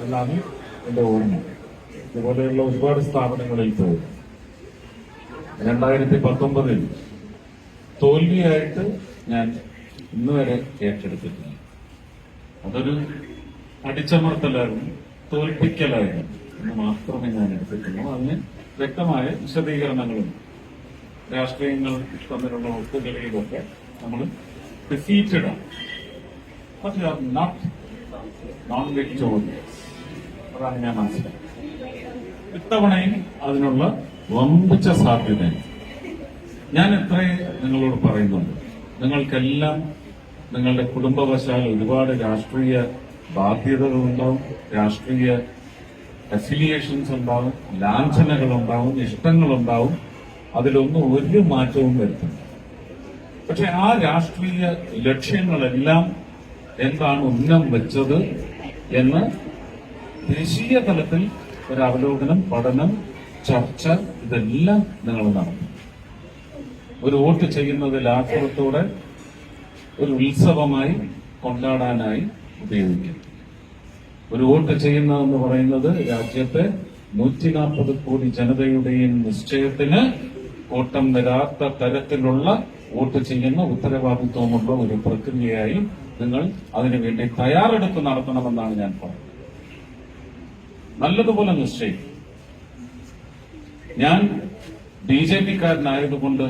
എന്നാണ് എന്റെ ഓർമ്മ. ഇതുപോലെയുള്ള ഒരുപാട് സ്ഥാപനങ്ങളിൽ പോയി 2019 തോൽവിയായിട്ട് ഞാൻ ഇന്നുവരെ ഏറ്റെടുത്തിട്ടില്ല. അതൊരു അടിച്ചമർത്തലായിരുന്നു, തോൽപ്പിക്കലായിരുന്നു എന്ന് മാത്രമേ ഞാൻ എടുത്തിട്ടുള്ളൂ. അതിന് വ്യക്തമായ വിശദീകരണങ്ങളും രാഷ്ട്രീയങ്ങൾ തമ്മിലുള്ള ഒത്തുകളിയിലൊക്കെ നമ്മൾ ഡിഫീറ്റഡാണ്. പക്ഷെ നോൺ വിക്ടോറിയസ്. അതാണ് ഞാൻ മനസ്സിലാക്കുന്നത്. ഇത്തവണയും അതിനുള്ള വമ്പിച്ച സാധ്യതയാണ്. ഞാൻ എത്രയും നിങ്ങളോട് പറയുന്നുണ്ട്, നിങ്ങൾക്കെല്ലാം നിങ്ങളുടെ കുടുംബവശാൽ ഒരുപാട് രാഷ്ട്രീയ ബാധ്യതകളുണ്ടാവും, രാഷ്ട്രീയ അഫിലിയേഷൻസ് ഉണ്ടാവും, ലാഞ്ചനകളുണ്ടാവും, ഇഷ്ടങ്ങളുണ്ടാവും. അതിലൊന്നും ഒരു മാറ്റവും വരുത്തുന്നു. പക്ഷെ ആ രാഷ്ട്രീയ ലക്ഷ്യങ്ങളെല്ലാം എന്താണ് ഉന്നം വെച്ചത് എന്ന് ദേശീയ തലത്തിൽ ഒരു അവലോകനം, പഠനം, ചർച്ച ഇതെല്ലാം നിങ്ങൾ നടത്തും. ഒരു വോട്ട് ചെയ്യുന്നതിൽ ആഗ്രഹത്തോടെ ഒരു ഉത്സവമായി കൊണ്ടാടാനായി ഉപയോഗിക്കും. ഒരു വോട്ട് ചെയ്യുന്നതെന്ന് പറയുന്നത് രാജ്യത്തെ 140 കോടി ജനതയുടെയും നിശ്ചയത്തിന് കോട്ടം വരാത്ത തരത്തിലുള്ള വോട്ട് ചെയ്യുന്ന ഉത്തരവാദിത്വമുള്ള ഒരു പ്രക്രിയയായി നിങ്ങൾ അതിനുവേണ്ടി തയ്യാറെടുപ്പ് നടത്തണമെന്നാണ് ഞാൻ പറയുന്നത്. നല്ലതുപോലെ നിശ്ചയിക്കും. ഞാൻ BJP-കാരനായതുകൊണ്ട്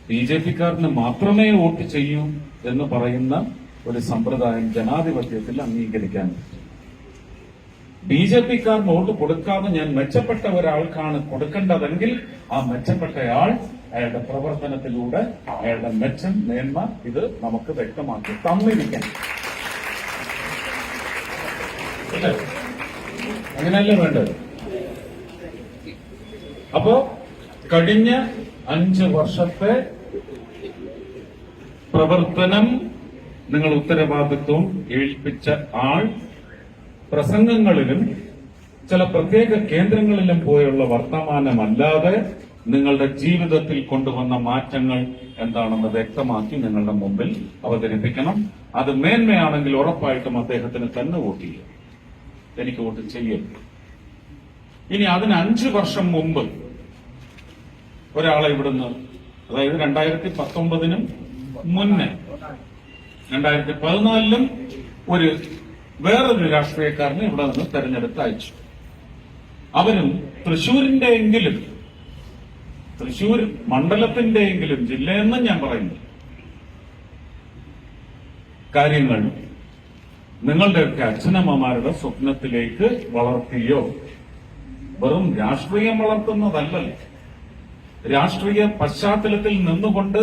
BJP-കാരന് മാത്രമേ വോട്ട് ചെയ്യൂ എന്ന് പറയുന്ന ഒരു സമ്പ്രദായം ജനാധിപത്യത്തിൽ അംഗീകരിക്കാൻ പറ്റും. BJP-കാരന് വോട്ട് കൊടുക്കാതെ ഞാൻ മെച്ചപ്പെട്ട ഒരാൾക്കാണ് കൊടുക്കേണ്ടതെങ്കിൽ ആ മെച്ചപ്പെട്ടയാൾ അയാളുടെ പ്രവർത്തനത്തിലൂടെ അയാളുടെ മെച്ചം, മേന്മ ഇത് നമുക്ക് വ്യക്തമാക്കി തന്നിരിക്കണം. അല്ലേ? അങ്ങനെയല്ലേ വേണ്ടത്? അപ്പോ കഴിഞ്ഞ 5 വർഷത്തെ പ്രവർത്തനം നിങ്ങൾ ഉത്തരവാദിത്വം ഏൽപ്പിച്ച ആൾ പ്രസംഗങ്ങളിലും ചില പ്രത്യേക കേന്ദ്രങ്ങളിലും പോയുള്ള വർത്തമാനമല്ലാതെ നിങ്ങളുടെ ജീവിതത്തിൽ കൊണ്ടുവന്ന മാറ്റങ്ങൾ എന്താണെന്ന് വ്യക്തമാക്കി നിങ്ങളുടെ മുമ്പിൽ അവതരിപ്പിക്കണം. അത് മേന്മയാണെങ്കിൽ ഉറപ്പായിട്ടും അദ്ദേഹത്തിന് തന്നെ വോട്ട് ചെയ്യും. എനിക്ക് വോട്ട് ചെയ്യരുത്. ഇനി അതിന് 5 വർഷം മുമ്പ് ഒരാളെ ഇവിടുന്ന്, അതായത് 2019 മുന്നേ 2014 വേറൊരു രാഷ്ട്രീയക്കാരനെ ഇവിടെ നിന്ന് തെരഞ്ഞെടുത്ത് അയച്ചു. അവരും തൃശൂർ മണ്ഡലത്തിന്റെയെങ്കിലും ജില്ലയെന്നും ഞാൻ പറയുന്നു കാര്യങ്ങൾ നിങ്ങളുടെയൊക്കെ അച്ഛനമ്മമാരുടെ സ്വപ്നത്തിലേക്ക് വളർത്തിയോ? വെറും രാഷ്ട്രീയം വളർത്തുന്നതല്ലല്ലോ. രാഷ്ട്രീയ പശ്ചാത്തലത്തിൽ നിന്നുകൊണ്ട്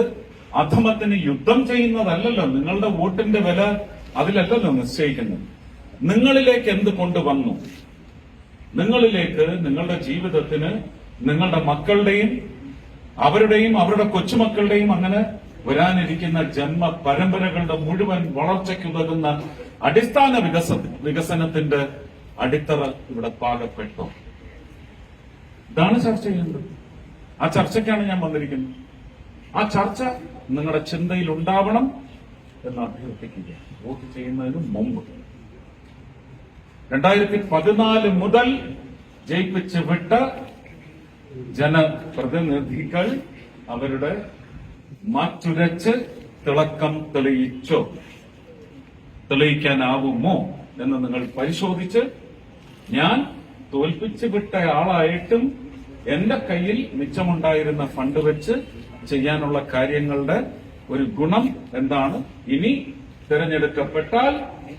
അധമത്തിന് യുദ്ധം ചെയ്യുന്നതല്ലല്ലോ. നിങ്ങളുടെ വോട്ടിന്റെ വില അതിലല്ലല്ലോ നിശ്ചയിക്കുന്നത്. നിങ്ങളിലേക്ക് എന്ത് കൊണ്ടുവന്നു? നിങ്ങളിലേക്ക്, നിങ്ങളുടെ ജീവിതത്തിന്, നിങ്ങളുടെ മക്കളുടെയും അവരുടെ കൊച്ചുമക്കളുടെയും അങ്ങനെ വരാനിരിക്കുന്ന ജന്മ പരമ്പരകളുടെ മുഴുവൻ വളർച്ചയ്ക്കുതകുന്ന അടിസ്ഥാന വികസനത്തിന്റെ അടിത്തറ ഇവിടെ പാകപ്പെട്ടോ? ഇതാണ് ചർച്ച ചെയ്യുന്നത്. ആ ചർച്ചയ്ക്കാണ് ഞാൻ വന്നിരിക്കുന്നത്. ആ ചർച്ച നിങ്ങളുടെ ചിന്തയിൽ ഉണ്ടാവണം എന്ന് അഭ്യർത്ഥിക്കുക. വോട്ട് ചെയ്യുന്നതിന് മുമ്പ് 2014 മുതൽ ജയിപ്പിച്ച് വിട്ട ജനപ്രതിനിധികൾ അവരുടെ മാറ്റുരച്ച് തിളക്കം തെളിയിക്കാനാവുമോ എന്ന് നിങ്ങൾ പരിശോധിച്ച്, ഞാൻ തോൽപ്പിച്ചു വിട്ട ആളായിട്ടും എന്റെ കയ്യിൽ മിച്ചമുണ്ടായിരുന്ന ഫണ്ട് വെച്ച് ചെയ്യാനുള്ള കാര്യങ്ങളുടെ ഒരു ഗുണം എന്താണ്? ഇനി തിരഞ്ഞെടുക്കപ്പെട്ടാൽ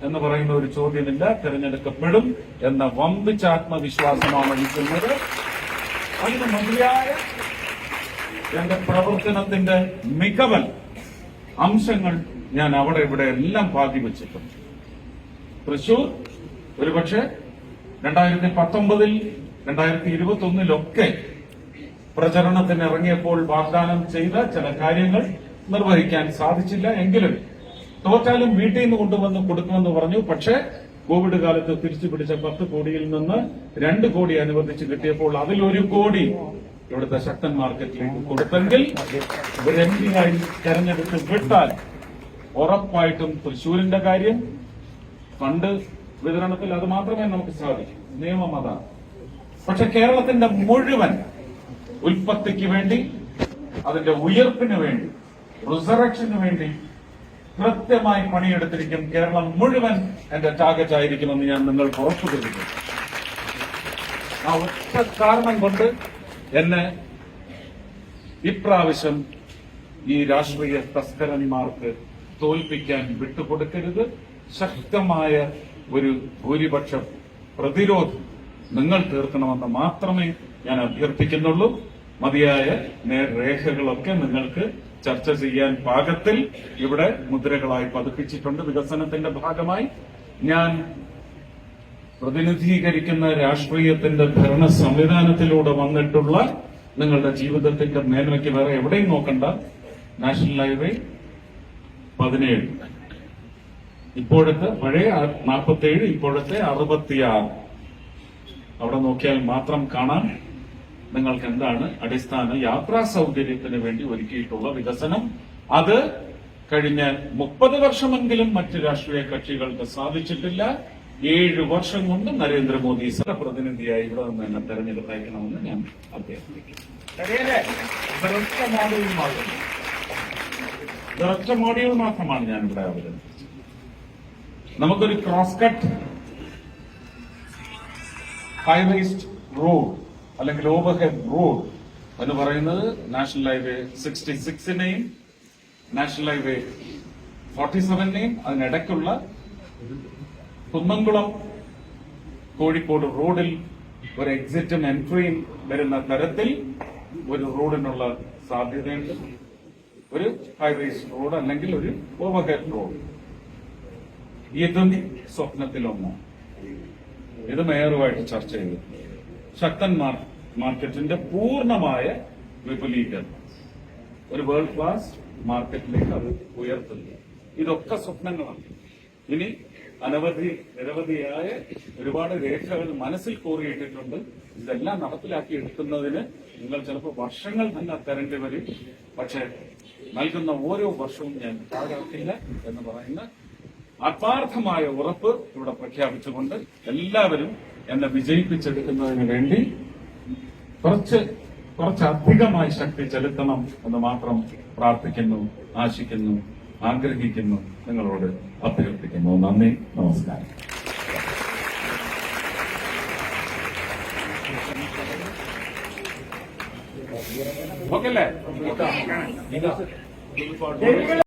എന്ന് പറയുന്ന ഒരു ചോദ്യമില്ല, തിരഞ്ഞെടുക്കപ്പെടും എന്ന വമ്പിച്ച ആത്മവിശ്വാസമാണ് എനിക്കുള്ളത്. അതിന് മതിയായ എന്റെ പ്രവർത്തനത്തിന്റെ മികവൻ അംശങ്ങൾ ഞാൻ അവിടെ ഇവിടെ എല്ലാം പാതിവെച്ചിട്ടുണ്ട്. തൃശൂർ ഒരുപക്ഷെ 2019 2021 പ്രചരണത്തിന് ഇറങ്ങിയപ്പോൾ വാഗ്ദാനം ചെയ്ത ചില കാര്യങ്ങൾ നിർവഹിക്കാൻ സാധിച്ചില്ല. എങ്കിലും തോറ്റാലും വീട്ടിൽ നിന്ന് കൊണ്ടുവന്ന് കൊടുക്കുമെന്ന് പറഞ്ഞു. പക്ഷേ കോവിഡ് കാലത്ത് തിരിച്ചു പിടിച്ച 10 കോടിയിൽ നിന്ന് 2 കോടി അനുവദിച്ച് കിട്ടിയപ്പോൾ അതിൽ 1 കോടി ഇവിടുത്തെ ശക്തൻ മാർക്കറ്റിലേക്ക് കൊടുത്തെങ്കിൽ ഒരു MP ആയി തെരഞ്ഞെടുത്ത് വിട്ടാൽ ഉറപ്പായിട്ടും തൃശ്ശൂരിന്റെ കാര്യം ഫണ്ട് വിതരണത്തിൽ അത് മാത്രമേ നമുക്ക് സാധിക്കൂ. നിയമം അതാണ്. പക്ഷെ കേരളത്തിന്റെ മുഴുവൻ ഉൽപ്പത്തിക്ക് വേണ്ടി, അതിന്റെ ഉയർപ്പിന് വേണ്ടി, റിസറക്ഷന് വേണ്ടി കൃത്യമായി പണിയെടുത്തിരിക്കും. കേരളം മുഴുവൻ എന്റെ ടാർഗറ്റ് ആയിരിക്കുമെന്ന് ഞാൻ നിങ്ങൾക്ക് ഉറപ്പു തരുന്നു. ആ ഒറ്റ കാരണം കൊണ്ട് എന്നെ ഇപ്രാവശ്യം ഈ രാഷ്ട്രീയ തസ്കരന്മാർക്ക് തോൽപ്പിക്കാൻ വിട്ടുകൊടുക്കരുത്. ശക്തമായ ഒരു ഭൂരിപക്ഷ പ്രതിരോധം നിങ്ങൾ തീർക്കണമെന്ന് മാത്രമേ ഞാൻ അഭ്യർത്ഥിക്കുന്നുള്ളൂ. മതിയായ നേർരേഖകളൊക്കെ നിങ്ങൾക്ക് ചർച്ച ചെയ്യാൻ പാകത്തിൽ ഇവിടെ മുദ്രകളായി പതിപ്പിച്ചിട്ടുണ്ട്. വികസനത്തിന്റെ ഭാഗമായി ഞാൻ പ്രതിനിധീകരിക്കുന്ന രാഷ്ട്രീയത്തിന്റെ ഭരണ സംവിധാനത്തിലൂടെ വന്നിട്ടുള്ള നിങ്ങളുടെ ജീവിതത്തിന്റെ മേന്മയ്ക്ക് വേറെ എവിടെയും നോക്കണ്ട. നാഷണൽ ഹൈവേ 17, ഇപ്പോഴത്തെ പഴയ 47, ഇപ്പോഴത്തെ 66. അവിടെ നോക്കിയാൽ മാത്രം കാണാം നിങ്ങൾക്ക് എന്താണ് അടിസ്ഥാന യാത്രാ സൗകര്യത്തിന് വേണ്ടി ഒരുക്കിയിട്ടുള്ള വികസനം. അത് കഴിഞ്ഞ 30 വർഷമെങ്കിലും മറ്റ് രാഷ്ട്രീയ കക്ഷികൾക്ക് സാധിച്ചിട്ടില്ല. 7 വർഷം കൊണ്ട് നരേന്ദ്രമോദി പ്രതിനിധിയായി ഇവിടെ നിന്ന് എന്നെ തെരഞ്ഞെടുത്തയക്കണമെന്ന് ഞാൻ അഭ്യർത്ഥിക്കുന്നു. ഒരൊറ്റ മോഡ്യൂൾ മാത്രമാണ് ഞാൻ ഇവിടെ അവതരിപ്പിച്ചത്. നമുക്കൊരു cross cut high raised road അല്ലെങ്കിൽ ഓവർഹെഡ് റോഡ് എന്ന് പറയുന്നത് നാഷണൽ ഹൈവേ 66നെയും നാഷണൽ ഹൈവേ 47നെയും അതിനിടയ്ക്കുള്ള കുന്നംകുളം കോഴിക്കോട് റോഡിൽ ഒരു എക്സിറ്റും എൻട്രിയും വരുന്ന തരത്തിൽ ഒരു റോഡിനുള്ള സാധ്യതയുണ്ട്. ഒരു ഹൈവേസ് റോഡ് അല്ലെങ്കിൽ ഒരു ഓവർഹെഡ് റോഡ്. ഇതും സ്വപ്നത്തിലൊന്ന്. ഇത് മേയറുമായിട്ട് ചർച്ച ചെയ്തു. ശക്തൻ മാർക്കറ്റിന്റെ പൂർണ്ണമായ വിപുലീകരണം, ഒരു വേൾഡ് ക്ലാസ് മാർക്കറ്റിലേക്ക് അത് ഉയർത്തുന്നു. ഇതൊക്കെ സ്വപ്നങ്ങളാണ്. ഇനി നിരവധിയായ ഒരുപാട് രേഖകൾ മനസ്സിൽ കോറിയിട്ടിട്ടുണ്ട്. ഇതെല്ലാം നടപ്പിലാക്കി എടുക്കുന്നതിന് നിങ്ങൾ ചിലപ്പോൾ വർഷങ്ങൾ തന്നെ തരേണ്ടി വരും. പക്ഷെ നൽകുന്ന ഓരോ വർഷവും ഞാൻ പാഴാക്കില്ല എന്ന് പറയുന്ന ആത്മാർത്ഥമായ ഉറപ്പ് ഇവിടെ പ്രഖ്യാപിച്ചുകൊണ്ട് എല്ലാവരും എന്നെ വിജയിപ്പിച്ചെടുക്കുന്നതിന് വേണ്ടി കുറച്ചധികമായി ശക്തി ചെലുത്തണം എന്ന് മാത്രം പ്രാർത്ഥിക്കുന്നു, ആശിക്കുന്നു, ആഗ്രഹിക്കുന്നു, നിങ്ങളോട് അഭ്യർത്ഥിക്കുന്നു. നന്ദി, നമസ്കാരം. ഓക്കെ അല്ലേ?